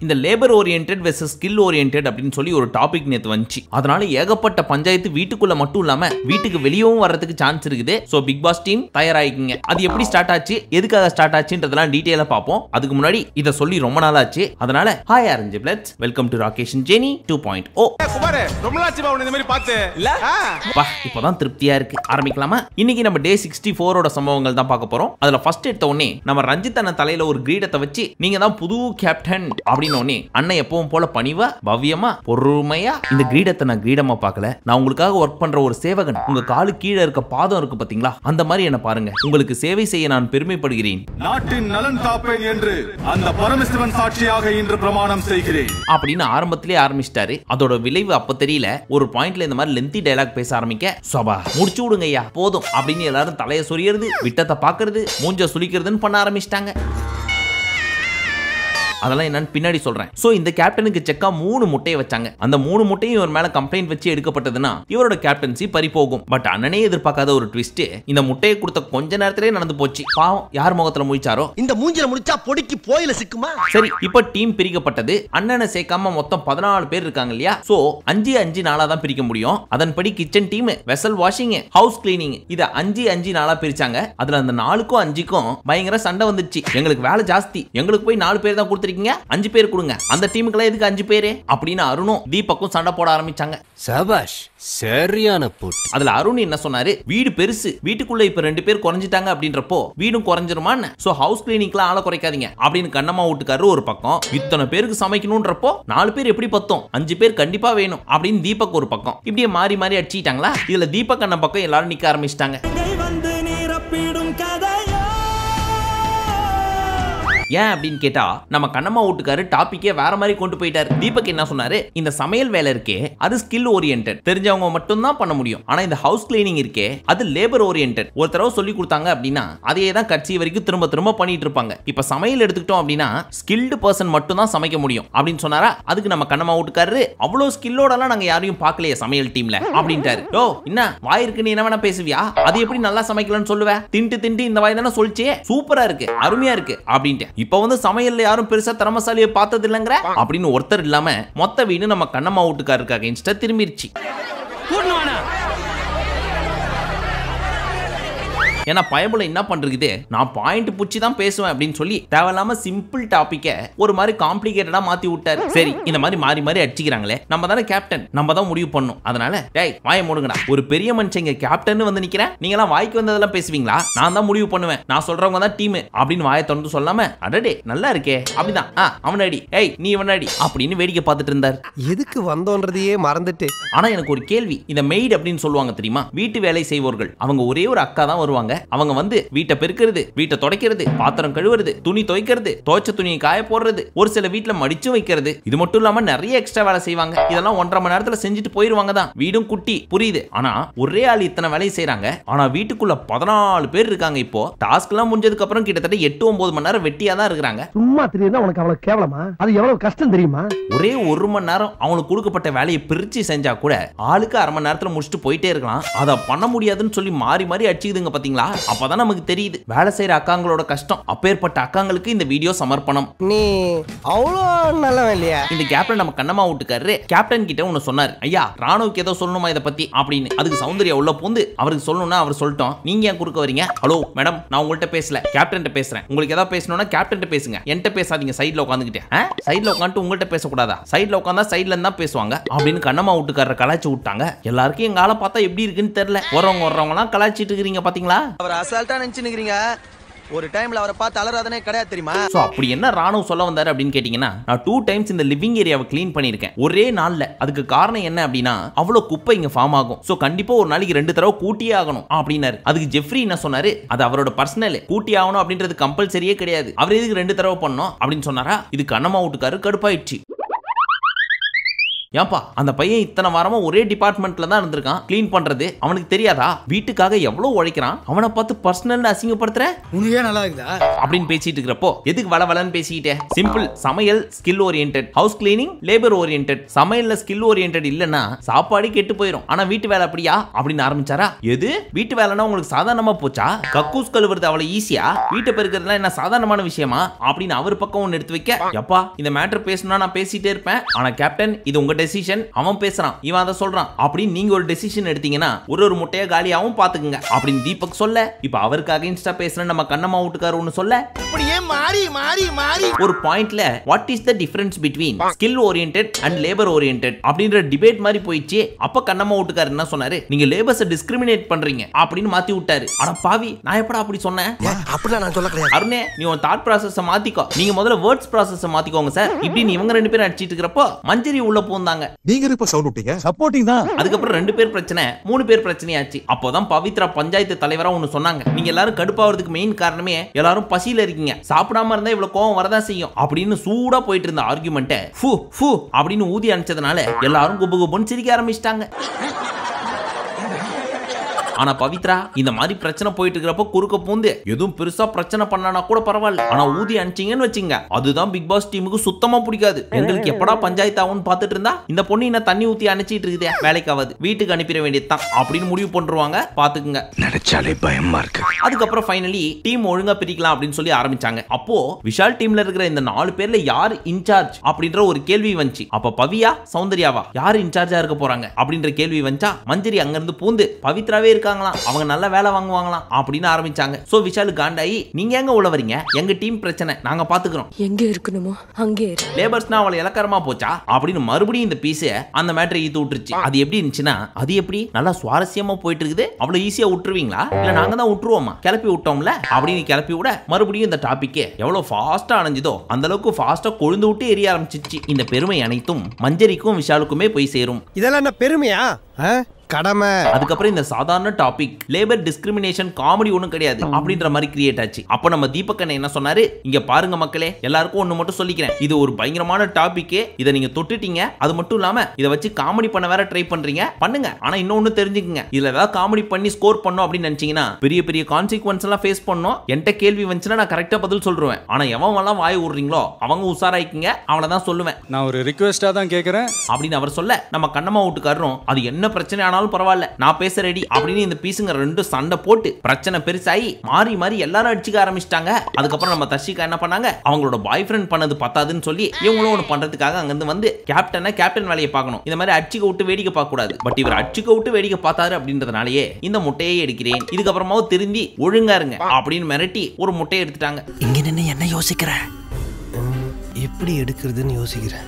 இந்த labour oriented versus skill oriented அப்படின்னு சொல்லி ஒரு டாபிக் நேத்து வந்துச்சு. அதனால ஏகப்பட்ட பஞ்சாயத்து வீட்டுக்குள்ள மட்டும் இல்லாம வீட்டுக்கு வெளியவும் வர்றதுக்கு சான்ஸ் இருக்குது. சோ பிக் பாஸ் டீம் தயாராகிக்குங்க. அது எப்படி ஸ்டார்ட் ஆச்சு, எதுக்காக ஸ்டார்ட் ஆச்சுன்றதெல்லாம் டீடைலா பார்ப்போம். அதுக்கு முன்னாடி இத சொல்லி ரொம்ப நாள் ஆச்சு. அதனால hi orange பிளட்ஸ், welcome to Rakesh and Jenny 2.0. குமாரே ரொம்ப நாளாச்சு பா இந்த மாதிரி பாத்து இல்ல பா இப்போதான் திருப்தியா இருக்கு. ஆரம்பிக்கலாமா? இன்னைக்கு நம்ம டே 64 ஓட சம்பவங்கள் தான் பார்க்க போறோம். அதுல ஃபர்ஸ்ட் எடுத்த உடனே நம்ம ரஞ்சித் அண்ணன் தலையில ஒரு கிரீடத்தை வச்சு நீங்க தான் புது கேப்டன் அப்படின்னு அண்ணன் எப்பவும் போல பணிவா பவ்யமா பொறுமையா இந்த கிரீடத்தை நான் கிரீடமா பார்க்கல, நான் உங்களுக்காக ஒர்க் பண்ற ஒரு சேவகன். உங்க காலு கீழே இருக்க பாதம் இருக்கு பாத்தீங்களா, அந்த மாதிரி என்ன பாருங்க. உங்களுக்கு சேவை செய்ய நான் பெருமைப்படுகிறேன். நாட்டின் நலன் காப்பேன் என்று அந்த பரமசிவன் சாட்சியாக இன்று பிரமாணம் செய்கிறேன் அப்படின்னு ஆரம்பத்திலே ஆரம்பிச்சிட்டாரு. அதோட விளைவு அப்ப தெரியல. ஒரு பாயிண்ட்ல இந்த மாதிரி லென்த்தி டயலாக் பேச ஆரம்பிக்க சபா முடிச்சு விடுங்க ஐயா போதும் அப்படின்னு எல்லாரும் தலையை சொரியறது, விட்டத்தை பாக்குறது, மூஞ்ச சுளிக்கிறதுன்னு பண்ண ஆரம்பிச்சிட்டாங்க. அதெல்லாம் என்னன்னு பின்னாடி சொல்றேன். சோ இந்த கேப்டனுக்கு செக்கா 3 முட்டையை வச்சாங்க. அந்த 3 முட்டையும் இவர் மேல கம்ப்ளைண்ட் வச்சு எடுக்கப்பட்டதுன்னா இவரோட கேப்டன்சி பறி போகும். பட் அண்ணனே எதிர்பார்க்காத ஒரு ட்விஸ்ட் இந்த முட்டையை கொடுத்த கொஞ்ச நேரத்திலே நடந்து போச்சு. பாவம் யார் முகத்துல முழிச்சாரோ. இந்த மூஞ்சில முடிச்சா பொடிக்கு போயில சிக்குமா? சரி இப்ப டீம் பிரிக்கப்பட்டது. அண்ணனை சேர்க்காம மொத்தம் 14 பேர் இருக்காங்க இல்லையா? சோ 5 நாளா தான் பிரிக்க முடியும். அதன்படி kitchen team, vessel washing, house cleaning இத 5 நாளா பிரிச்சாங்க. அதுல அந்த 4க்கும் 5க்கும் பயங்கர சண்டை வந்துச்சு. எங்களுக்கு வேலை ஜாஸ்தி, எங்களுக்கு போய் 4 பேர் தான் கொடுத்து 5 பேர் கொடுங்க, அந்த டீமுக்குள்ள எதுக்கு 5 பேரு அப்படின்னு அருணும் தீபக்கும் சண்டை போட ஆரம்பிச்சாங்க. சபாஷ், சரியான போட்டி. அதுல அருண் என்ன சொன்னாரு, வீடு பெருசு, வீட்டுக்குள்ள இப்ப 2 பேர் குறைஞ்சிட்டாங்க அப்படின்றப்போ வீடும் குறைஞ்சிருமான்னு, சோ ஹவுஸ் கிளீனிங்லாம் ஆள குறைக்காதீங்க அப்படின்னு கண்ணம்மா வீட்டுக்காரரு ஒரு பக்கம், இத்தனை பேருக்கு சமைக்கணும்ன்றப்போ 4 பேர் எப்படி பத்தும், 5 பேர் கண்டிப்பா வேணும் அப்படின்னு தீபக் ஒரு பக்கம். இப்படியே மாறி மாறி அடிச்சிட்டாங்களா. இதுல தீபக் அண்ணன் பக்கம் எல்லாரும் நிக்க ஆரம்பிச்சிட்டாங்க. ஏன் அப்படின்னு கேட்டா நம்ம கண்ணம்மா வீட்டுக்காரு டாபிக்கே வேற மாதிரி கொண்டு போயிட்டாரு. தீபக் என்ன சொன்னாரு, இந்த சமையல் வேலை இருக்கே அது ஸ்கில் ஓரியன்டட், தெரிஞ்சவங்க மட்டும் தான் பண்ண முடியும். ஆனா இந்த ஹவுஸ் கிளீனிங் இருக்கே அது லேபர் ஓரியன்டட். ஒரு தடவை சொல்லி கொடுத்தாங்க அப்படின்னா அதையே தான் கட்சி வரைக்கும் திரும்ப திரும்ப பண்ணிட்டு இருப்பாங்க. இப்ப சமையல் எடுத்துக்கிட்டோம் அப்படின்னா ஸ்கில்டு பர்சன் மட்டும் தான் சமைக்க முடியும் அப்படின்னு சொன்னாரா. அதுக்கு நம்ம கண்ணம்மா வீட்டுக்காரரு அவ்வளவு ஸ்கில்லோட எல்லாம் நாங்க யாரையும் பார்க்கலையே சமையல் டீம்ல அப்படின்ட்டாரு. ஓ என்ன வாய் இருக்கு, நீ என்ன வேணா பேசுவியா, அது எப்படி நல்லா சமைக்கலன்னு சொல்லுவேன், திண்டு இந்த வாய் தானே சொல்லிச்சே, சூப்பரா இருக்கு, அருமையா இருக்கு அப்படின்ட்டு. இப்ப வந்து சமையல்ல யாரும் பெருசா திறமசாலியை பார்த்தது இல்லங்கற அப்படின்னு ஒருத்தர் இல்லாம மொத்த வீடு நம்ம கண்ணம்மா வீட்டுக்காரருக்கு அகைன்ஸ்டா திரும்பிருச்சு. ஏன்னா பயபுல என்ன பண்றது, நான் பாயிண்ட் புடிச்சு தான் பேசுவேன் அப்படின்னு சொல்லி தேவையில்லாம சிம்பிள் டாபிக்க ஒரு மாதிரி காம்ப்ளிகேட்டடா மாத்தி விட்டாரு. சரி இந்த மாதிரி மாறி மாறி அடிச்சுக்கிறாங்களே, நம்ம தானே கேப்டன், நம்ம தான் முடிவு பண்ணும். அதனால டேய் வாயை மூடுங்கடா, ஒரு பெரிய மனுஷங்க கேப்டன் வந்து நிக்கிறேன், நீங்க எல்லாம் வாய்க்கு வந்ததெல்லாம் பேசுவீங்களா, நான் தான் முடிவு பண்ணுவேன், நான் சொல்றவங்க தான் டீம் அப்படின்னு வாயை திறந்து சொல்லாம அடடே நல்லா இருக்கே அப்படிதான் அவனடி ஏய் நீ இவனடி அப்படின்னு வேடிக்கை பார்த்துட்டு இருந்தார். எதுக்கு வந்தோன்றதையே மறந்துட்டு. ஆனா எனக்கு ஒரு கேள்வி, இந்த மெய்ட் அப்படின்னு சொல்லுவாங்க தெரியுமா, வீட்டு வேலை செய்வோர்கள், அவங்க ஒரே ஒரு அக்கா தான் வருவாங்க. அவங்க வந்து வீட்டை பெருக்கிறது, வீட்டை துடைக்கிறது, பாத்திரம் கழுவுறது, துணி துவைக்கிறது, துவைச்ச துணியை காய போடுறது, ஒரு சில வீட்டுல மடிச்சு வைக்கிறது, இது மட்டும் இல்லாம நிறைய எக்ஸ்ட்ரா வேலை செய்வாங்க. இதெல்லாம் 1.5 மணி நேரத்துல செஞ்சுட்டு போயிருவாங்க தான். வீடும் குட்டி புரியுது, ஆனா ஒரே ஆள் இத்தனை வேலையை செய்யறாங்க. ஆனா வீட்டுக்குள்ள 14 பேர் இருக்காங்க. இப்போ டாஸ்க் எல்லாம் முடிஞ்சதுக்கு அப்புறம் கிட்டத்தட்ட 8-9 மணி நேரம் வெட்டியா தான் இருக்காங்க. சும்மா தெரியுதா உனக்கு அவ்வளவு கேவலமா? அது எவ்வளவு கஷ்டம் தெரியுமா? ஒரே 1 மணி நேரம் அவங்களுக்கு கொடுக்கப்பட்ட வேலையை பிரிச்சு செஞ்சா கூட ஆளுக்கு 1/2 மணி நேரத்துல முடிச்சுட்டு போயிட்டே இருக்கலாம். அதை பண்ண முடியாதுன்னு சொல்லி மாறி மாறி அடிச்சுக்குதுங்க பாத்தீங்களா. அப்பதான் நமக்கு தெரியுது வேலை செய்யற அக்காங்களோட கஷ்டம். அப்பேற்பட்ட அக்காங்களுக்கு இந்த வீடியோ சமர்ப்பணம். நீ அவ்வளோ நல்லவன் இல்லையா? இந்த கேப்டன் நம்ம கண்ணம்மா வீட்டுக்காரரு கேப்டன் கிட்ட ஒன்னு சொன்னார், ஐயா ராணுவுக்கு ஏதோ சொல்லணுமா இதை பத்தி அப்படின்னு. அதுக்கு சௌந்தர்யா உள்ள பூந்து அவருக்கு சொல்லணும்னா அவர் சொல்லிட்டோம், நீங்க ஏன் குறுக்க வரீங்க, ஹலோ மேடம் நான் உங்கள்கிட்ட பேசல கேப்டன் பேசுறேன், உங்களுக்கு ஏதாவது பேசணும்னா கேப்டன் பேசுங்க, என்கிட்ட பேசாதீங்க. சைட்ல உட்காந்துக்கிட்டே சைட்ல உட்காந்துட்டு உங்கள்கிட்ட பேசக்கூடாதா, சைட்ல உட்காந்தா சைட்ல இருந்தா பேசுவாங்க அப்படின்னு கண்ணம்மா வீட்டுக்காரரை கலாய்ச்சி விட்டாங்க. எல்லாருக்கும் எங்க ஆளை பார்த்தா எப்படி இருக்குன்னு தெரியல. வரவங்க எல்லாம் கலாய்ச்சிட்டு இருக்கீங்க பாத்தீங்களா. அவர் அசால்ட்டா நினைச்சுக்கிறீங்க, ஒரு டைம்ல அவரை பார்த்து அலறாதனே கிடையாது தெரியுமா. சோ அப்படி என்ன ராணுவ சொல்ல வந்தாரு அப்படின்னு கேட்டீங்கன்னா, நான் 2 டைம்ஸ் இந்த லிவிங் ஏரியாவை கிளீன் பண்ணிருக்கேன் ஒரே நாள்ல. அதுக்கு காரணம் என்ன அப்படின்னா அவ்வளவு குப்பை இங்க ஃபார்ம் ஆகும். சோ கண்டிப்பா ஒரு நாளைக்கு 2 தடவை கூட்டியே ஆகணும் அப்படின்னாரு. அதுக்கு ஜெஃப்ரி என்ன சொன்னாரு, அது அவரோட பர்சனல், கூட்டி ஆகணும் அப்படின்றது கம்பல்சரியே கிடையாது, அவர் எதுக்கு 2 தடவை பண்ணணும் அப்படின்னு சொன்னாரா. இது கண்ணம்மா வீட்டுக்காரு கடுப்பாயிடுச்சு. ஏன்பா அந்த பையன் இத்தனை வாரமா ஒரே டிபார்ட்மெண்ட்ல தான் இருந்திருக்கான், க்ளீன் பண்றது. அவனுக்கு தெரியாதா வீட்டுக்காக எவ்வளவு உழைக்கிறான்? அவனை பார்த்து பர்சனல் அசிங்கப்படுத்துற உனக்கே நல்லா இருக்குதா அப்படின்னு பேசிட்டு இருக்கிறப்போ எதுக்கு வளவலன்னு பேசிக்கிட்டே? சிம்பிள். சமையல் skill oriented, house cleaning labour oriented. சமையல்ல ஸ்கில் ஓரியன்டட் இல்லன்னா சாப்பாடு கெட்டு போயிடும். ஆனா வீட்டு வேலை அப்படியா அப்படின்னு ஆரம்பிச்சாரா? எது வீட்டு வேலைன்னா உங்களுக்கு சாதாரணமா போச்சா? கக்கூஸ் கழுவுறது அவ்வளவு ஈஸியா? வீட்டை பெருக்கிறதுலாம் என்ன சாதாரணமான விஷயமா அப்படின்னு அவர் பக்கம் ஒன்னு எடுத்து வைக்க, எப்பா இந்த மேட்டர் பேசணும்னா நான் பேசிட்டே இருப்பேன், ஆனா கேப்டன் இது உங்க டெசிஷன், அவன் பேசுறான் இவன் அதை சொல்றான் அப்படின்னு நீங்க ஒரு டெசிஷன் எடுத்தீங்கன்னா ஒரு முட்டையா காலியாவும் பாத்துக்குங்க அப்படின்னு தீபக் சொல்ல, இப்ப அவருக்கு அகைன்ஸ்டா பேசுற நம்ம கண்ணம்மா வீட்டுக்காரர் ஒன்னு சொல்ல, அப்படியே மாறி மாறி மாறி ஒரு பாயிண்ட்ல what is the difference between skill oriented and labour oriented அப்படின்ற டிபேட் மாதிரி போயிடுச்சு. அப்ப கண்ணம்மா வீட்டுக்காரர் என்ன சொன்னாரு? நீங்க லேபர்ஸ் டிஸ்கிரிமினேட் பண்றீங்க அப்படின்னு மாத்தி விட்டாரு. அட பாவி, நான் எப்படா அப்படி சொன்னேன்? அப்படிலாம் நான் சொல்ல கிடையாது. அருணே, நீ உன் தாட் ப்ராசஸ் மாத்திக்கோ. நீங்க முதல்ல வேர்ட்ஸ் ப்ராசஸ் மாத்திக்கோங்க சார். இப்படி இவங்க ரெண்டு பேரும் அடிச்சிட்டு இருக்கிறப்போ மஞ்சரி உள்ள போந்தாங்க. நீங்க இப்ப சவுண்ட் விட்டீங்க, சப்போர்ட்டிங் தான். அதுக்கப்புறம் 2 பேர் பிரச்சனை 3 பேர் பிரச்சனையாச்சு. அப்போதான் பவித்ரா பஞ்சாயத்து தலைவரா ஒன்னு சொன்னாங்க, நீங்க எல்லாரும் கடுப்பாவதுக்கு மெயின் காரணமே எல்லாரும் பசியில இருக்கீங்க, சாப்பிடாம இருந்தா இவ்வளவு கோவம் வரதான் செய்யும் அப்படின்னு சூடா போயிட்டு இருந்த ஆர்குமெண்ட்டை ஃபு ஃபு அப்படின்னு ஊதி அனுப்பிச்சதுனால எல்லாரும் குபு குபுன்னு சிரிக்க ஆரம்பிச்சிட்டாங்க. ஆனா பவித்ரா இந்த மாதிரி பிரச்சனை போயிட்டு இருக்கிறப்ப குறுக்க பூந்து எதுவும் பெருசா பிரச்சனை பண்ணானா கூட பரவாயில்ல, ஆனா ஊதி அனுப்பிச்சீங்கன்னு வச்சுங்க அதுதான் பிக் பாஸ் டீமுக்கு சுத்தமா பிடிக்காது. எங்களுக்கு எப்படா பஞ்சாயத்து ஆகும்னு பாத்துட்டு இருந்தா இந்த பொண்ணு என்ன தண்ணி ஊத்தி அனுப்பிச்சிட்டு இருக்குதே, வேலைக்காவது வீட்டுக்கு அனுப்பிட வேண்டியதுதான் அப்படின்னு முடிவு பண்றாங்க. பாத்துக்குங்க, நினைச்சாலே பயமா இருக்கு. அதுக்கப்புறம் ஃபைனலி டீம் ஒழுங்கா பிரிக்கலாம் அப்படின்னு சொல்லி ஆரம்பிச்சாங்க. அப்போ விஷால் டீம்ல இருக்கிற இந்த 4 பேர்ல யார் இன்சார்ஜ் அப்படின்ற ஒரு கேள்வி வந்துச்சு. அப்ப பவியா சௌந்தர்யாவா யார் இன்சார்ஜா இருக்க போறாங்க அப்படின்ற கேள்வி வந்துச்சா, மஞ்சரி அங்க இருந்து பூந்து பவித்ராவே இருக்காங்களாம், அவங்க நல்ல வேலை வாங்குவாங்களாம் அப்படின்னு ஆரம்பிச்சாங்க. சோ விஷால் காண்டாயி, நீங்க எங்க உள்ள வரீங்க, எங்க டீம் பிரச்சனை நாங்க பாத்துக்கிறோம், எங்க இருக்கணுமோ அங்கே இரு. லேபர்ஸ்னா அவளை இலக்காரமா போச்சா அப்படின்னு மறுபடியும் இந்த பீஸ் அந்த மேட்டரை ஈத்து விட்டுருச்சு. அது எப்படி இருந்துச்சுன்னா, அது எப்படி நல்லா சுவாரஸ்யமா போயிட்டு இருக்குது, அவ்வளவு ஈஸியா விட்டுருவீங்களா இல்ல நாங்க தான் விட்டுருவோமா, கிளப்பி விட்டோம்ல அப்படின்னு கிளப்பி விட மறுபடியும் இந்த டாபிக்கே எவ்வளவு ஃபாஸ்டா அணைஞ்சதோ அந்த அளவுக்கு ஃபாஸ்டா கொழுந்து விட்டு எரிய ஆரம்பிச்சிச்சு. இந்த பெருமை அனைத்தும் மஞ்சரிக்கும் விஷாலுக்குமே போய் சேரும். இதெல்லாம் என்ன பெருமையா? கடமை. அதுக்கப்புறம் இந்த சாதாரண டாபிக் லேபர் டிஸ்கிரிமினேஷன் காமெடி ஒண்ணும் கிடையாது அப்படின்ற மாதிரி கிரியேட் ஆச்சு. அப்ப நம்ம தீபக் அண்ணன் என்ன சொன்னாரு, இங்க பாருங்க மக்களே, எல்லாருக்கும் ஒண்ணு மட்டும் சொல்லிக்கிறேன், இது ஒரு பயங்கரமான டாபிக், இதை நீங்க தொட்டுட்டீங்க, அது மட்டும் இல்லாம இதை வச்சு காமெடி பண்ண வேற ட்ரை பண்றீங்க, பண்ணுங்க, ஆனா இன்னொன்னு தெரிஞ்சுக்கங்க, இதுல ஏதாவது காமெடி பண்ணி ஸ்கோர் பண்ணோம் அப்படின்னு நினைச்சீங்கன்னா பெரிய பெரிய கான்சிக்வன்ஸ் எல்லாம் ஃபேஸ் பண்ணோம். என்கிட்ட கேள்வி வந்துச்சுன்னா நான் கரெக்டா பதில் சொல்றேன், ஆனா எவன் எல்லாம் வாய் விடுறீங்களோ அவங்க உசாராய்க்குங்க, அவனதான் சொல்லுவேன். நான் ஒரு ரிக்வெஸ்டா தான் கேக்குறேன் அப்படின்னு அவர் சொல்ல, நம்ம கண்ணம்மா வீட்டுக்காரரும் அது என்ன பிரச்சனை ஆனாலும் பரவாயில்ல நான் பேச ரெடி அப்படின்னு இந்த பீஸுங்க ரெண்டு சண்டை போட்டு பிரச்சனை பெருசாகி மாறி மாறி எல்லாரும் அடிச்சுக்க ஆரம்பிச்சிட்டாங்க. அதுக்கப்புறம் நம்ம தர்ஷிகா என்ன பண்ணாங்க, அவங்களோட பாய் ஃப்ரெண்ட் பண்ணது பத்தாதுன்னு சொல்லி இவங்களும் ஒன்று பண்றதுக்காக அங்கிருந்து வந்து கேப்டன் வேலையை பார்க்கணும், இந்த மாதிரி அடிச்சுக்க விட்டு வேடிக்கை பார்க்க கூடாது, பட் இவர் அடிச்சுக்க விட்டு வேடிக்கை பார்த்தாரு அப்படின்றதுனாலயே இந்த முட்டையை எடுக்கிறேன், இதுக்கப்புறமாவும் திருந்தி ஒழுங்கா இருங்க அப்படின்னு மிரட்டி ஒரு முட்டையை எடுத்துட்டாங்க. இங்க நின்று என்ன யோசிக்கிற, எப்படி எடுக்கிறதுன்னு யோசிக்கிறேன்.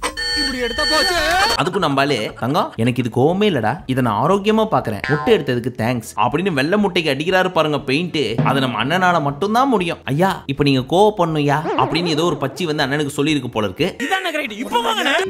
அதுக்கும் நம்பாலே தங்கம் எனக்கு இது கோவமே இல்லடா, இதை நான் ஆரோக்கியமா பாக்குறேன், முட்டை எடுத்ததுக்கு தேங்க்ஸ் அப்படின்னு வெள்ளை முட்டைக்கு அடிக்கிறாரு பாருங்க பெயிண்ட், அது நம்ம அண்ணனால மட்டும் தான் முடியும். ஐயா இப்ப நீங்க கோவ பண்ணுயா அப்படின்னு ஏதோ ஒரு பச்சி வந்து அண்ணனுக்கு சொல்லி இருக்கு போல இருக்கு.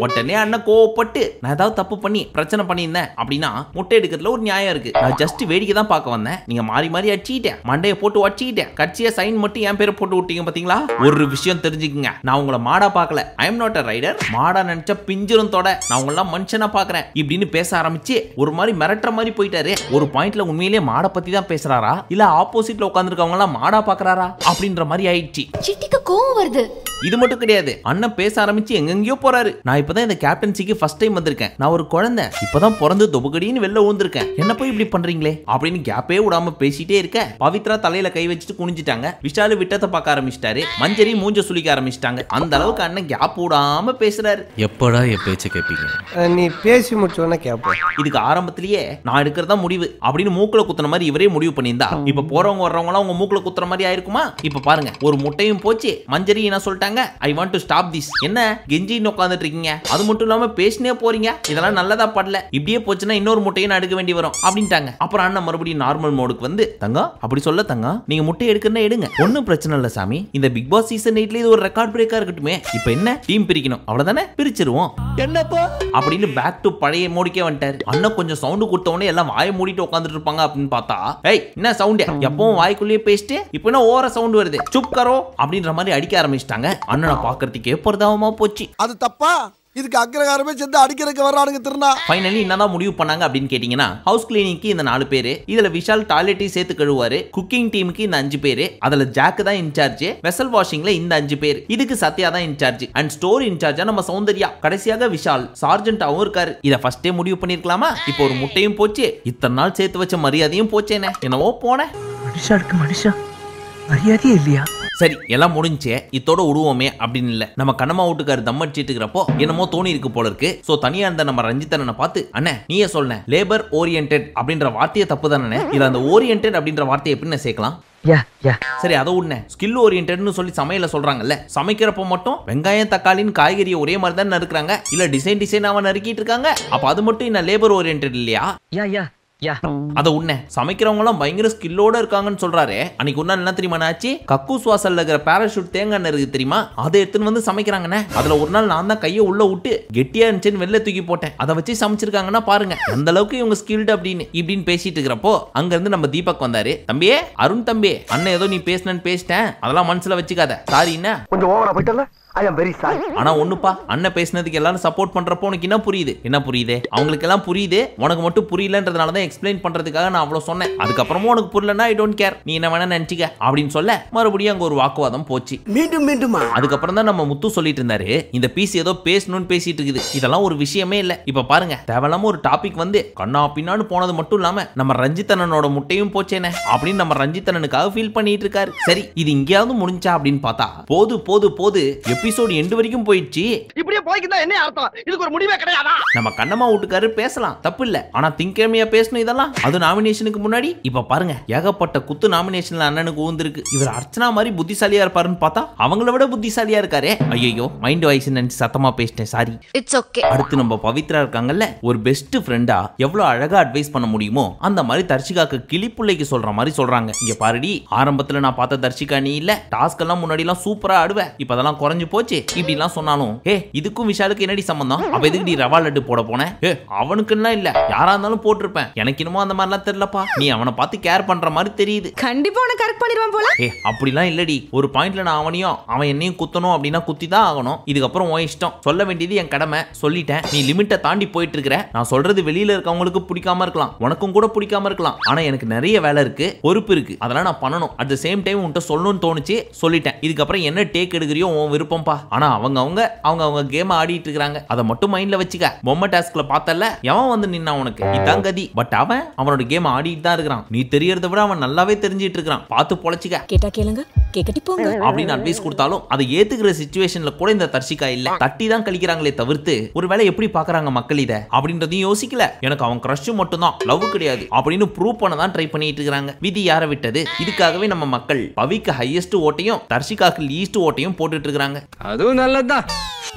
உடனே அண்ணன் கோவப்பட்டு நான் ஏதாவது தப்பு பண்ணி பிரச்சனை பண்ணியிருந்தேன் அப்படின்னா முட்டை எடுக்கிறதுல ஒரு நியாயம் இருக்கு, நான் ஜஸ்ட் வேடிக்கை தான் பார்க்க வந்தேன், நீங்க மாறி மாறி அடிச்சிட்டேன், மண்டையை போட்டு வச்சிட்டேன், கட்சியா சைன் மட்டும் என் பேரை போட்டு விட்டீங்க பாத்தீங்களா. ஒரு விஷயம் தெரிஞ்சுக்குங்க, நான் உங்களை மாடா பார்க்கல, I am not a rider, மாடா நினைச்ச பிஞ்சிரும் தொட, நான் உங்க எல்லாம் மனுஷனா பாக்குறேன் இப்படின்னு பேச ஆரம்பிச்சு ஒரு மாதிரி மிரட்டுற மாதிரி போயிட்டாரு. ஒரு பாயிண்ட்ல உண்மையிலேயே மாட பத்தி தான் பேசுறாரா இல்ல ஆப்போசிட்ல உட்கார்ந்துருக்கவங்க எல்லாம் மாடா பாக்குறாரா அப்படின்ற மாதிரி ஆயிடுச்சு. சிட்டிக்கு கோவம் வருது. இது மட்டும் கிடையாது, அண்ணன் பேச ஆரம்பிச்சு எங்கெங்கயோ போறாரு. நான் இப்பதான் இந்த கேப்டன்சிக்கு ஃபர்ஸ்ட் டைம் வந்திருக்கேன், நான் ஒரு குழந்தை இப்பதான் பிறந்து தொபுகடின்னு வெளில ஊந்திருக்கேன், என்ன போய் இப்படி பண்றீங்களே அப்படின்னு கேப்பே விடாம பேசிட்டே இருக்க பவித்ரா தலையில கை வச்சுட்டு குனிஞ்சிட்டாங்க. விஷாலு விட்டத்தை பார்க்க ஆரம்பிச்சிட்டாரு, மஞ்சரி மூஞ்ச சுளிக்க ஆரம்பிச்சிட்டாங்க. அந்த அளவுக்கு அண்ணன் கேப் விடாம பேசுறாரு. எப்படா என் பேச்ச கேப்பீங்க, நீ பேசி முடிச்சோன்னா கேப்போம். இதுக்கு ஆரம்பத்திலேயே நான் எடுக்கிறதா முடிவு அப்படின்னு மூக்குல குத்துன மாதிரி இவரே முடிவு பண்ணியிருந்தா இப்ப போறவங்க வர்றவங்க எல்லாம் உங்க மூக்குல குத்துற மாதிரி ஆயிருக்குமா. இப்ப பாருங்க, ஒரு முட்டையும் போச்சு, மஞ்சரி என்ன சொல்லிட்டாங்க, I want to stop this. என்ன கெஞ்சின்னு உட்கார்ந்துட்டு இருக்கீங்க, அது மட்டும் இல்லாம பேசினே போறீங்க, இதெல்லாம் நல்லதா படல, இப்படியே போச்சுன்னா இன்னொரு முட்டையை நான் எடுக்க வேண்டி வரும் அப்படின்ட்டாங்க. அப்புறம் அண்ணன் மறுபடியும் நார்மல் மோடுக்கு வந்து, தங்கம் அப்படி சொல்ல தங்கம், நீங்க முட்டை எடுக்கணும்னா எடுங்க, ஒன்னும் பிரச்சனை இல்ல சாமி, இந்த பிக் பாஸ் சீசன் 8ல இது ஒரு ரெக்கார்ட் பிரேக்கா இருக்கட்டுமே, இப்போ என்ன டீம் பிரிக்கணும் அவ்வளவுதானே, பிரிச்சிருவோம் என்னப்பா அப்படின்னு பேக் டு பழைய மோடிக்கே வந்துட்டாரு. அண்ணன் கொஞ்சம் சவுண்ட் கொடுத்த உடனே எல்லாம் வாயை மூடிட்டு உட்காந்துட்டு இருப்பாங்க அப்படின்னு பார்த்தா, ஏய் என்ன சவுண்ட், எப்பவும் வாய்க்குள்ளேயே பேசிட்டு இப்போ என்ன ஓவர சவுண்ட் வருது, சுப் கரோ அப்படின்ற மாதிரி அடிக்க ஆரம்பிச்சிட்டாங்க. அண்ணனை பாக்குறதுக்கே பரிதாபமா போச்சு. அது தப்பா இதுக்கு அக்கிரகாரமே சேர்ந்து அடிக்கிறதுக்கு வர்றானுங்க திருநா. ஃபைனலி என்னதான் முடிவு பண்ணாங்க அப்படின்னு கேட்டீங்கன்னா, ஹவுஸ் கிளீனிங்க்கு இந்த 4 பேரு, இதுல விஷால் டாய்லெட்டையும் சேர்த்து கழுவாரு, குக்கிங் டீமுக்கு இந்த 5 பேரு, அதுல ஜாக் தான் இன்சார்ஜ், வெசல் வாஷிங்ல இந்த 5 பேர், இதுக்கு சத்யா தான் இன்சார்ஜ், அண்ட் ஸ்டோர் இன்சார்ஜா நம்ம சௌந்தர்யா, கடைசியாக விஷால் சார்ஜென்டாவும் இருக்காரு. இத ஃபர்ஸ்டே முடிவு பண்ணிருக்கலாமா? இப்போ ஒரு முட்டையும் போச்சு, இத்தனை நாள் சேர்த்து வச்ச மரியாதையும் போச்சேனே. என்னவோ போன மனுஷாருக்கு மனுஷா மரியாதையே இல்லையா? சரி, எல்லாம் முடிஞ்சே, இத்தோட விடுவோமே அப்படின்னு இல்ல. நம்ம கண்ணம்மா வீட்டுக்காரு தம் அடிச்சிட்டு இருக்கிறப்போ என்னமோ தோணி இருக்கு போல இருக்கு. சோ தனியா இருந்த நம்ம ரஞ்சித்தனை பார்த்து, அண்ணே நீயே சொல்ல, லேபர் ஓரியன்டட் அப்படின்ற வார்த்தையை தப்பு தானே, இல்ல அந்த ஓரியன்டட் அப்படின்ற வார்த்தையை எப்படி சேர்க்கலாம்? சரி, அதை உடனே ஸ்கில் ஓரியன்டட்னு சொல்லி சமையல சொல்றாங்கல்ல, சமைக்கிறப்போ மட்டும் வெங்காயம் தக்காளின்னு காய்கறியை ஒரே மாதிரி தான் நறுக்குறாங்க, இல்ல டிசைனாவா நறுக்கிட்டு இருக்காங்க. அப்ப அது மட்டும் என்ன லேபர் ஓரியன்டட் இல்லையா? அத உன்ன சமைக்கிறவங்க எல்லாம் பயங்கர ஸ்கில்லோட இருக்காங்கன்னு சொல்றாரு. அன்னைக்கு ஒன்னா என்ன தெரியுமா ஆச்சு? கக்கூஸ் வாசல்ல இருக்கிற பாராஷூட் தேங்காய் இருக்கு தெரியுமா, அதை எடுத்துன்னு வந்து சமைக்கிறாங்கண்ணே. அதுல ஒரு நாள் நான் தான் கையை உள்ள விட்டு கெட்டியா இருந்துச்சுன்னு வெளில தூக்கி போட்டேன். அதை வச்சு சமைச்சிருக்காங்கன்னா பாருங்க அந்த அளவுக்கு இவங்க ஸ்கில்டு அப்படின்னு இப்படின்னு பேசிட்டு இருக்கிறப்போ அங்க இருந்து நம்ம தீபக் வந்தாரு. தம்பியே, அருண் தம்பி, அண்ணன் ஏதோ நீ பேசினேன்னு பேசிட்டேன், அதெல்லாம் மனசுல வச்சுக்காத, சாரி. என்ன கொஞ்சம் ஓவரா போயிட்டல? I am very sorry. ஆனா ஒண்ணுப்பா, அண்ணன் பேசினதுக்கு எல்லாரும் சப்போர்ட் பண்றப்போ உனக்கு என்ன புரியுது? என்ன புரியுது? அவங்களுக்கு எல்லாம் புரியுது, உனக்கு மட்டும் புரியலன்றதுனால தான் எக்ஸ்பிளைன் பண்றதுக்காக நான் அவ்வளவு சொன்னேன். அதுக்கப்புறமும் உனக்கு புரியலன்னா ஐ டோன்ட் கேர், நீ என்ன வேணா நினைச்சுக்க அப்படின்னு சொல்ல மறுபடியும் அங்க ஒரு வாக்குவாதம் போச்சு. மீண்டும் அதுக்கப்புறம் தான் நம்ம முத்து சொல்லிட்டு இருந்தாரு, இந்த பீஸ் ஏதோ பேசணும்னு பேசிட்டு இருக்குது, இதெல்லாம் ஒரு விஷயமே இல்ல. இப்ப பாருங்க, தேவையில்லாம ஒரு டாபிக் வந்து கண்ணா பின்னான்னு போனது மட்டும் இல்லாம நம்ம ரஞ்சித்தனனோட முட்டையும் போச்சேனே அப்படின்னு நம்ம ரஞ்சித்தனனுக்காக ஃபீல் பண்ணிட்டு இருக்காரு. சரி, இது இங்கேயாவது முடிஞ்சா அப்படின்னு பார்த்தா போது எபிசோட் எண்டு வரைக்கும் போயிடுச்சு. இப்படியே போய்க்கிட்டா என்ன அர்த்தம்? இதுக்கு ஒரு முடிவே கிடையாதா? நம்ம கண்ணம்மா வீட்டுக்காரு பேசலாம், தப்பு இல்ல, ஆனா திங்கக்கிழமையா பேசணும் இதெல்லாம், அது நாமினேஷனுக்கு முன்னாடி. இப்ப பாருங்க, ஏகப்பட்ட குத்து நாமினேஷன்ல அண்ணனுக்கு ஊந்திருக்கு. இவர் அர்ச்சனா மாதிரி புத்திசாலியா இருப்பாருன்னு பார்த்தா அவங்கள விட புத்திசாலியா இருக்காரே. ஐயோ, மைண்ட் வாய்ஸ் நினைச்சு சத்தமா பேசிட்டேன், சாரி. It's okay. அடுத்து நம்ம பவித்ரா இருக்காங்கல்ல, ஒரு பெஸ்ட் ஃப்ரெண்டா எவ்வளவு அழகா அட்வைஸ் பண்ண முடியுமோ அந்த மாதிரி தர்ஷிகாக்கு கிளிப்புள்ளைக்கு சொல்ற மாதிரி சொல்றாங்க. இங்க பாருடி, ஆரம்பத்துல நான் பார்த்த தர்ஷிகா நீ இல்ல, டாஸ்க் எல்லாம் முன்னாடி எல்லாம் சூப்பரா ஆடுவேன், இப்ப அதெல்லாம் குறைஞ்சு போச்சு இப்படி எல்லாம் சொன்னாலும், இதுக்கும் விஷாலுக்கு என்னடி சம்பந்தம்? அப்ப எதுக்கு நீ ரவா லட்டு போட போன? அவனுக்குன்னா இல்ல, யாரா இருந்தாலும் போட்டிருப்பேன், எனக்கு என்னமோ அந்த மாதிரிலாம் தெரியலப்பா, நீ அவனை பார்த்து கேர் பண்ற மாதிரி தெரியுது. கண்டிப்பா உன கரெக்ட் பண்ணிடுவான் போல. அப்படிலாம் இல்லடி, ஒரு பாயிண்ட்ல நான் அவன் என்னையும் குத்தணும் அப்படின்னா குத்தி தான் ஆகணும். இதுக்கப்புறம் உன் இஷ்டம், சொல்ல வேண்டியது என் கடமை, சொல்லிட்டேன். நீ லிமிட்டை தாண்டி போயிட்டு இருக்கிற. நான் சொல்றது வெளியில இருக்கவங்களுக்கு பிடிக்காம இருக்கலாம், உனக்கும் கூட பிடிக்காம இருக்கலாம், ஆனா எனக்கு நிறைய வேலை இருக்கு, பொறுப்பு இருக்கு, அதெல்லாம் நான் பண்ணணும். அட் த சேம் டைம் உன்கிட்ட சொல்லணும்னு தோணுச்சு, சொல்லிட்டேன். இதுக்கப்புறம் என்ன டேக் எடுக்கிறியோ உன் விருப்பம்பா. ஆனா அவங்க கேம் ஆடிட்டு இருக்காங்க, அதை மட்டும் மைண்ட்ல வச்சுக்க. பொம்மை டாஸ்க்ல பார்த்தல, எவன் வந்து நின்னா உனக்கு இதான் கதி. பட் அவனோட கேம் ஆடிட்டு தான் இருக்கிறான், நீ தெரியறத விட அவன் நல்லாவே தெரிஞ்சிட்டு இருக்கான், பார்த்து பொழைச்சிக்க. கேட்டா கேளுங்க, கேக்கட்டி போங்க அப்படின்னு அட்வைஸ் கொடுத்தாலும் அதை ஏத்துக்கிற சிச்சுவேஷன்ல கூட இந்த தர்ஷிகா இல்ல, தட்டி தான் கழிக்கிறாங்களே தவிர்த்து ஒருவேளை எப்படி பாக்குறாங்க மக்கள் இதை அப்படின்றதையும் யோசிக்கல. எனக்கு அவன் கிரஷ் மட்டும் தான், லவ் கிடையாது அப்படின்னு ப்ரூவ் பண்ண தான் ட்ரை பண்ணிட்டு இருக்காங்க. விதி யாரை விட்டது? இதுக்காகவே நம்ம மக்கள் பவிக்கு ஹையஸ்ட் ஓட்டையும் தர்ஷிகாக்கு லீஸ்ட் ஓட்டையும் போட்டுட்டு இருக்காங்க. அதுவும் நல்லதுதான்.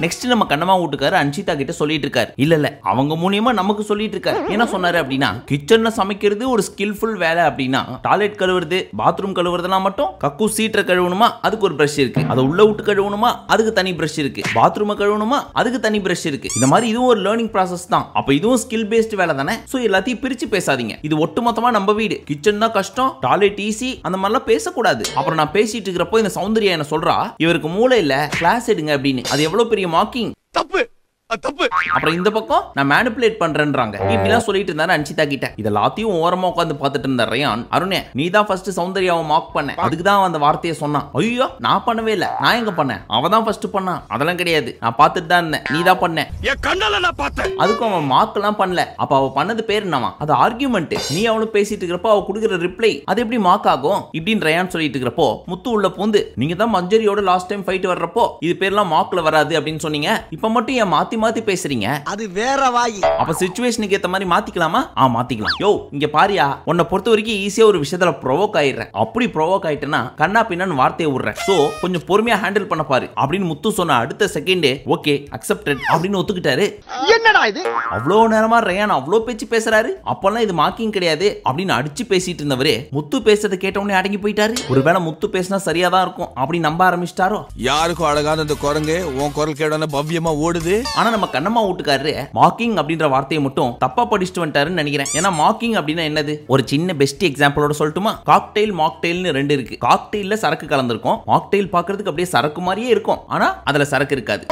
நெக்ஸ்ட் நம்ம கண்ணம்மா வீட்டுக்காரு அன்ஷிதா கிட்ட சொல்லிட்டு இருக்காரு, இல்ல அவங்க மூலியமா நமக்கு சொல்லிட்டு இருக்காரு. என்ன சொன்னாரு அப்படின்னா, கிச்சன்ல சமைக்கிறது ஒரு ஸ்கில்ஃபுல் வேலை அப்படின்னா, டாய்லெட் கழுவுறது, பாத்ரூம் கழுவுறதுலாம் மட்டும் கக்கூஸ் சீட்டை கழுவணுமா அதுக்கு ஒரு பிரஷ் இருக்கு, அதை உள்ள விட்டு கழுவணுமா அதுக்கு தனி பிரஷ் இருக்கு, பாத்ரூம் கழுவணுமா அதுக்கு தனி பிரஷ் இருக்கு. இந்த மாதிரி இதுவும் ஒரு லேர்னிங் ப்ராசஸ் தான். அப்ப இதுவும் ஸ்கில் பேஸ்ட் வேலை தானே. சோ எல்லாத்தையும் பிரிச்சு பேசாதீங்க. இது ஒட்டுமொத்தமா நம்ம வீடு, கிச்சன் தான் கஷ்டம், டாய்லெட் ஈஸி, அந்த மாதிரிலாம் பேசக்கூடாது. அப்புறம் நான் பேசிட்டு இருக்கிறப்போ இந்த சௌந்தர்யா என்ன சொல்றா, இவருக்கு மூளை இல்ல, கிளாஸ் எடுங்க அப்படின்னு. அது எவ்வளவு பெரிய மார்க்கிங். தப்பு. அப்புறம் இந்த பக்கம் நான் மேனிபுலேட் பண்றேன்றாங்க. இப்படிலாம் சொல்லிட்டு இருந்தாரு அன்ஷிதா கிட்ட. இதெல்லாத்தையும் ஓரமா உட்காந்து பார்த்துட்டு இருந்த ரயான், அருணே நீ தான் ஃபர்ஸ்ட் சௌந்தர்யாவை மார்க் பண்ண, அதுக்கு தான் அந்த வார்த்தையை சொன்னான். ஐயோ நான் பண்ணவே இல்ல, நான் எங்க பண்ணேன், அவ தான் ஃபர்ஸ்ட் பண்ணான். அதெல்லாம் கிடையாது, நான் பார்த்துட்டு தான் இருந்தேன், நீ தான் பண்ண, என் கண்ணால நான் பார்த்தேன். அதுக்கும் அவன் மார்க் எல்லாம் பண்ணல. அப்ப அவ பண்ணது பேர் என்னவா? அது ஆர்கியூமெண்ட். நீ அவனும் பேசிட்டு இருக்கிறப்போ அவ கொடுக்குற ரிப்ளை அது எப்படி மார்க் ஆகும் இப்படின்னு ரயான் சொல்லிட்டு இருக்கிறப்போ முத்து உள்ள பூந்து, நீங்க தான் மஞ்சரியோட லாஸ்ட் டைம் ஃபைட் வர்றப்போ இது பேர்லாம் மார்க்ல வராது அப்படின்னு சொன்னீங்க, இப்ப மட்டும் ஏன் மாத்தி பேசுறீங்க? அது வேற வாயி. அப்ப சிச்சுவேஷனுக்கு ஏத்த மாதிரி மாத்திக்கலாமா? மாத்திக்கலாம். யோ இங்க பாரியா, உன்னை பொறுத்த வரைக்கும் ஈஸியா ஒரு விஷயத்துல ப்ரோவோக் ஆயிடுறேன். அப்படி ப்ரோவோக் ஆயிட்டேன்னா கண்ணா பின்னான்னு வார்த்தையை விடுறேன். சோ கொஞ்சம் பொறுமையா ஹேண்டில் பண்ண பாரு அப்படின்னு முத்து சொன்ன அடுத்த செகண்டே ஓகே அக்செப்டட் அப்படின்னு ஒத்துக்கிட்டாரு. என்னடா இது? அவ்வளவு நேரமா ரயான் அவ்வளவு பேச்சு பேசுறாரு, அப்பெல்லாம் இது மார்க்கிங் கிடையாது அப்படின்னு அடிச்சு பேசிட்டு இருந்தவரே முத்து பேசுறதை கேட்ட உடனே அடங்கி போயிட்டாரு. ஒருவேளை முத்து பேசினா சரியா தான் இருக்கும் அப்படின்னு நம்ப ஆரம்பிச்சிட்டாரோ. யாருக்கும் அழகான இந்த குரங்கு உன் குரல் கேடான பவ்யமா ஓடுது. ஆனா ஆனா நம்ம கண்ணம்மா வீட்டுக்காரரு மாக்கிங் அப்படின்ற வார்த்தையை மட்டும் தப்பா படிச்சுட்டு வந்துட்டாருன்னு நினைக்கிறேன். ஏன்னா மாக்கிங் அப்படின்னா என்னது? ஒரு சின்ன பெஸ்ட் எக்ஸாம்பிளோட சொல்லட்டுமா? காக்டெயில் மாக்டெயில்னு ரெண்டு இருக்கு. காக்டெயில்ல சரக்கு கலந்திருக்கும், மாக்டெயில் பாக்குறதுக்கு அப்படியே சரக்கு மாதிரியே இருக்கும், ஆனா அதுல சரக்கு இருக்காது.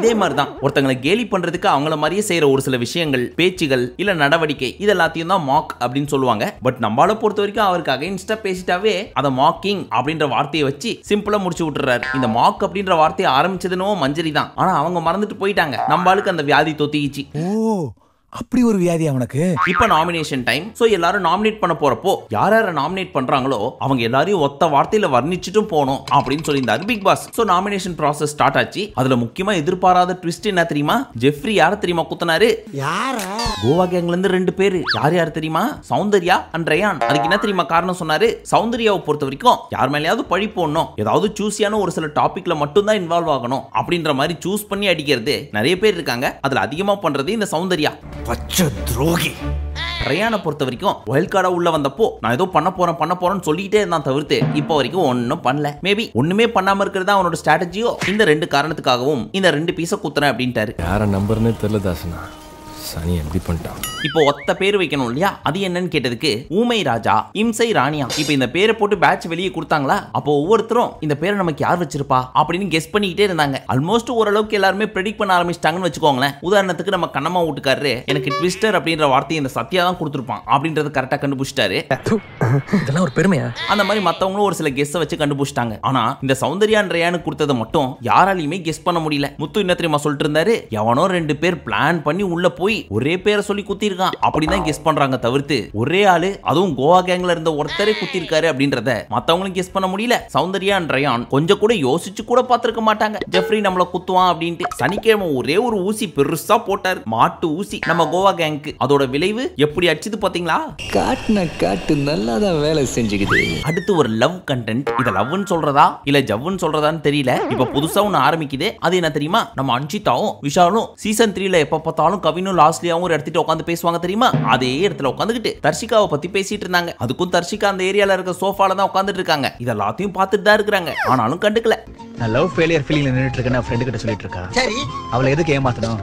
இதே மாதிரிதான் ஒருத்தங்களை கேலி பண்றதுக்கு அவங்கள மாதிரியே செய்யற ஒரு சில விஷயங்கள், பேச்சுகள் இல்ல நடவடிக்கை, இது எல்லாத்தையும் தான் மாக் அப்படின்னு சொல்லுவாங்க. பட் நம்மள பொறுத்த வரைக்கும் அவருக்கு அகைன்ஸ்டா பேசிட்டாவே அத மாக்கிங் அப்படின்ற வார்த்தையை வச்சு சிம்பிளா முடிச்சு விட்டுறாரு. இந்த மாக் அப்படின்ற வார்த்தையை ஆரம்பிச்சதுனோ மஞ்சரி தான், ஆனா அவங்க மறந்துட்டு போயிட்டாங்க. நம்மளுக்கு அந்த வியாதி தொத்திக்கிச்சு. அப்படி ஒரு வியாதி அவனுக்கு. இப்ப நாமினேஷன் டைம். சோ எல்லாரும் நாமினேட் பண்ண போறப்போ யார் யாரை நாமினேட் பண்றாங்களோ அவங்க எல்லாரையும் ஒத்த வார்த்தையில வர்ணிச்சிட்டும் போகணும் அப்படின்னு சொல்லியிருந்தாரு Bigg Boss. So nomination process start ஆச்சு. அதுல முக்கியமா எதிர்பாராத ட்விஸ்ட் என்ன தெரியுமா? ஜெஃப்ரி யார தெரியுமா குத்துனாரு? கோவா கேங்ல இருந்து 2 பேரு. யார் யார் தெரியுமா? சௌந்தர்யா அண்ட் ரயான். அதுக்கு என்ன தெரியுமா காரணம் சொன்னாரு? சௌந்தர்யாவை பொறுத்த வரைக்கும் யார் மேலயாவது பழி போடணும், ஏதாவது சூஸியான ஒரு சில டாபிக்ல மட்டும் தான் இன்வால்வ் ஆகணும் அப்படின்ற மாதிரி சூஸ் பண்ணி அடிக்கிறது நிறைய பேர் இருக்காங்க. அதுல அதிகமா பண்றது இந்த சௌந்தர்யா. பச்சை துரோகி. ரயானை பொறுத்த வரைக்கும் வைல்ட் கார்டா உள்ள வந்தப்போ நான் ஏதோ பண்ண போறேன்னு சொல்லிட்டே இருந்தான் தவிர்த்து இப்போ வரைக்கும் ஒன்னும் பண்ணல. மேபி ஒண்ணுமே பண்ணாம இருக்கிறதா அவனோட ஸ்ட்ராட்டஜியோ. இந்த 2 காரணத்துக்காகவும் இந்த 2 பீஸ குத்துறேன் அப்படின்ட்டாரு. யார நம்பர்னே தெரியல தாசனா, சனி எப்படி பண்ணிட்டான். இப்போ ஒத்த பேர் வைக்கணும் இல்லையா? அது என்னன்னு கேட்டதுக்கு ஊமை ராஜா, இம்சை ராணியா. இப்போ இந்த பேரை போட்டு பேட்ச் வெளியே கொடுத்தாங்களா? அப்போ ஒவ்வொருத்தரும் இந்த பேரை நமக்கு யார் வச்சிருப்பா அப்படின்னு கெஸ் பண்ணிக்கிட்டே இருந்தாங்க. ஆல்மோஸ்ட் ஓரளவுக்கு எல்லாருமே ப்ரெடிக்ட் பண்ண ஆரம்பிச்சிட்டாங்கன்னு வச்சுக்கோங்களேன். உதாரணத்துக்கு நம்ம கண்ணம்மா வீட்டுக்காரரு எனக்கு ட்விஸ்டர் அப்படின்ற வார்த்தையை இந்த சத்யா தான் கொடுத்துருப்பான் அப்படின்றது கரெக்டா கண்டுபிடிச்சிட்டாரு. இதெல்லாம் ஒரு பெருமையா? அந்த மாதிரி மத்தவங்களும் ஒரு சில கெஸ்ஸை வச்சு கண்டுபிடிச்சிட்டாங்க. ஆனா இந்த சௌந்தர்யான் ரயானு கொடுத்ததை மட்டும் யாராலையுமே கெஸ் பண்ண முடியல. முத்து என்ன தெரியுமா சொல்லிட்டு இருந்தாரு? எவனோ 2 பேர் பிளான் பண்ணி உள்ள போய் ஒரே பேரை சொல்லி குத்திருக்கான் அப்படிதான் கெஸ் பண்றாங்க தவிர்த்து ஒரே ஆளு, அதுவும் கோவா கேங்ல இருந்த ஒருத்தரே குத்திருக்காரு அப்படின்றத மத்தவங்களும் கெஸ் பண்ண முடியல. சௌந்தர்யா அண்ட் ரயான் கொஞ்சம் கூட யோசிச்சு கூட பார்த்திருக்க மாட்டாங்க ஜெஃப்ரி நம்மள குத்துவான் அப்படின்ட்டு. சனிக்கிழமை ஒரே ஒரு ஊசி பெருசா போட்டார், மாட்டு ஊசி நம்ம கோவா கேங்க்கு. அதோட விளைவு எப்படி அடிச்சது பாத்தீங்களா? காட்டு நல்லாதான் வேலை செஞ்சுக்குது. அடுத்து ஒரு லவ் கண்டென்ட். இத லவ்னு சொல்றதா இல்ல ஜவ்னு சொல்றதான்னு தெரியல. இப்ப புதுசா ஒன்னு ஆரம்பிக்குது. அது என்ன தெரியுமா? நம்ம அன்ஷிதாவும் விஷாலும் சீசன் 3ல எப்ப பார்த்தாலும் கவினும் லாஸ்ட்லியாவும் ஒரு இடத்துல உட்காந்து பேசுவாங்க தெரியுமா? அதே இடத்துல உட்காந்துக்கிட்டு தர்ஷிகாவை பத்தி பேசிட்டு இருந்தாங்க. அதுக்கும் தர்ஷிகா அந்த ஏரியால இருக்க சோஃபால தான் உட்காந்துட்டு இருக்காங்க. இதெல்லாத்தையும் பார்த்துட்டு தான் இருக்காங்க, ஆனாலும் கண்டுக்கல. நான் லவ் ஃபெயிலியர் ஃபீலிங்ல நின்னுட்டு இருக்கேன். ஃப்ரெண்ட் கிட்ட சொல்லிட்டு இருக்கா. சரி, அவளை எதுக்கு ஏமாத்தணும்?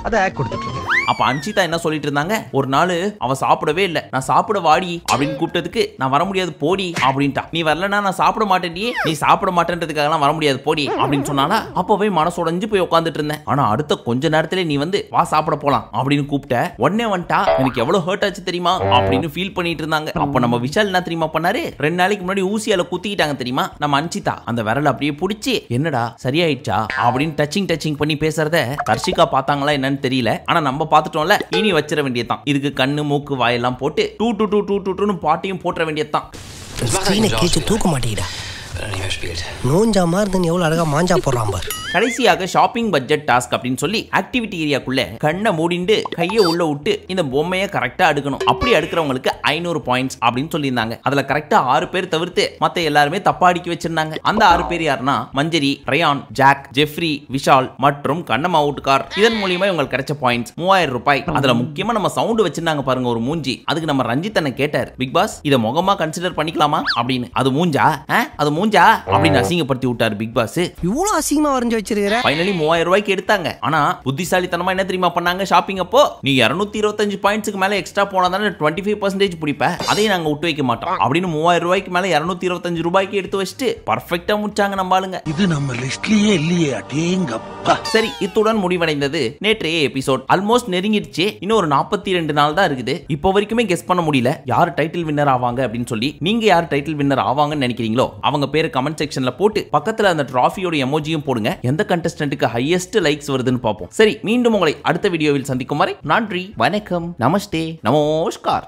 அத ஆக்ட் கொடுத்துட்டு இருக்கேன். அப்ப அன்ஷிதா என்ன சொல்லிட்டு இருந்தாங்க? ஒரு நாள் அவ சாப்பிடவே இல்ல, நான் சாப்பிட வாடி அப்படின்னு கூப்பிட்டதுக்கு நான் வர முடியாது போடி அப்படின்ட்டா. நீ வரலன்னா நான் சாப்பிட மாட்டேன்டி, நீ சாப்பிட மாட்டேன்றதுக்காக வர முடியாது போடி அப்படின்னு சொன்னானா அப்பவே மனசோடைஞ்சு போய் உட்காந்துட்டு இருந்தேன். ஆனா அடுத்த கொஞ்ச நேரத்திலே நீ வந்து வா சாப்பிட போலாம் அப்படின்னு கூப்பிட்ட உடனே வந்துட்டா. எனக்கு எவ்வளவு ஹர்ட் ஆச்சு தெரியுமா அப்படின்னு ஃபீல் பண்ணிட்டு இருந்தாங்க. அப்ப நம்ம விஷால் என்ன தெரியுமா பண்ணாரு? 2 நாளைக்கு முன்னாடி ஊசியால குத்திக்கிட்டாங்க தெரியுமா நம்ம அன்ஷிதா. அந்த விரல் அப்படியே பிடிச்சி என்னடா சரியாயிடுச்சா அப்படின்னு டச்சிங் பண்ணி பேசுறத தர்ஷிகா பார்த்தாங்களா என்னன்னு தெரியல. ஆனா நம்ம பார்த்துட்டோம்ல, இனி வச்சிட வேண்டியதான். இதுக்கு கண்ணு மூக்கு வாயெல்லாம் போட்டு டூ டூ டூ டூ டூ டூன்னு பாட்டியும் போட்டுற வேண்டியதான். தூக்க மாட்டேங்கடா. நோஞ்சா மாதிரி எவ்வளவு அழகா மாஞ்சா போடுறான் பாரு. கடைசியாக ஷாப்பிங் பட்ஜெட் டாஸ்க் அப்படின்னு சொல்லி ஆக்டிவிட்டி ஏரியாக்குள்ள கண்ணை மூடிண்டு கையை உள்ள விட்டு இந்த பொம்மையை கரெக்டா அடுக்கணும். அப்படி அடுக்கிறவங்களுக்கு 500 பாயிண்ட்ஸ் அப்படின்னு சொல்லியிருந்தாங்க. அதுல கரெக்டா 6 பேர் தவிர்த்து மத்த எல்லாருமே தப்பா அடுக்கி வச்சிருந்தாங்க. அந்த 6 பேர் யாருன்னா மஞ்சரி, ரயான், ஜாக், ஜெஃப்ரி, விஷால் மற்றும் கண்ணம்மா வீட்டுக்கார். இதன் மூலியமா இவங்களுக்கு கிடைச்ச பாயிண்ட்ஸ் 3000 ரூபாய். அதுல முக்கியமா நம்ம சவுண்ட் வச்சிருந்தாங்க பாருங்க ஒரு மூஞ்சி. அதுக்கு நம்ம ரஞ்சித் அண்ணன் கேட்டார், பிக் பாஸ் இத முகமா கன்சிடர் பண்ணிக்கலாமா அப்படின்னு. அது மூஞ்சா அப்படின்னு அசிங்கப்படுத்தி விட்டாரு பிக் பாஸ். இவ்வளவு அசிங்கமா வரைஞ்சு வச்சிருக்கிற. ஃபைனலி 3000 ரூபாய்க்கு எடுத்தாங்க. ஆனா புத்திசாலித்தனமா என்ன தெரியுமா பண்ணாங்க? ஷாப்பிங் அப்போ நீ 225 பாயிண்ட்ஸ்க்கு மேல எக்ஸ்ட்ரா போனா தானே 25% பிடிப்ப, அதையும் நாங்க விட்டு வைக்க மாட்டோம் அப்படின்னு 3000 ரூபாய்க்கு மேல 225 ரூபாய்க்கு எடுத்து வச்சுட்டு பர்ஃபெக்ட்டா முடிச்சாங்க நம்ம ஆளுங்க. இது நம்ம லிஸ்ட்லயே இல்லையே. அடேங்கப்பா. சரி, இத்துடன் முடிவடைந்தது நேற்றைய எபிசோட். ஆல்மோஸ்ட் நெருங்கிடுச்சு. இன்னும் ஒரு 42 நாள் தான் இருக்குது. இப்போ வரைக்குமே கெஸ் பண்ண முடியல யார் டைட்டில் வின்னர் ஆவாங்க அப்படின்னு சொல்லி. நீங்க யார் டைட்டில் வின்னர் ஆவாங்கன்னு நினைக்கிறீங்களோ அவங்க பேரு கமெண்ட் செக்ஷன்ல போட்டு பக்கத்துல அந்த டிராஃபியோட எமோஜியும் போடுங்க. எந்த கண்டஸ்டன்ட்டுக்கு ஹையஸ்ட் லைக்ஸ் வருதுன்னு பார்ப்போம். சரி, மீண்டும் உங்களை அடுத்த வீடியோவில் சந்திக்கும் வரை நன்றி, வணக்கம், நமஸ்தே, நமஸ்கார்.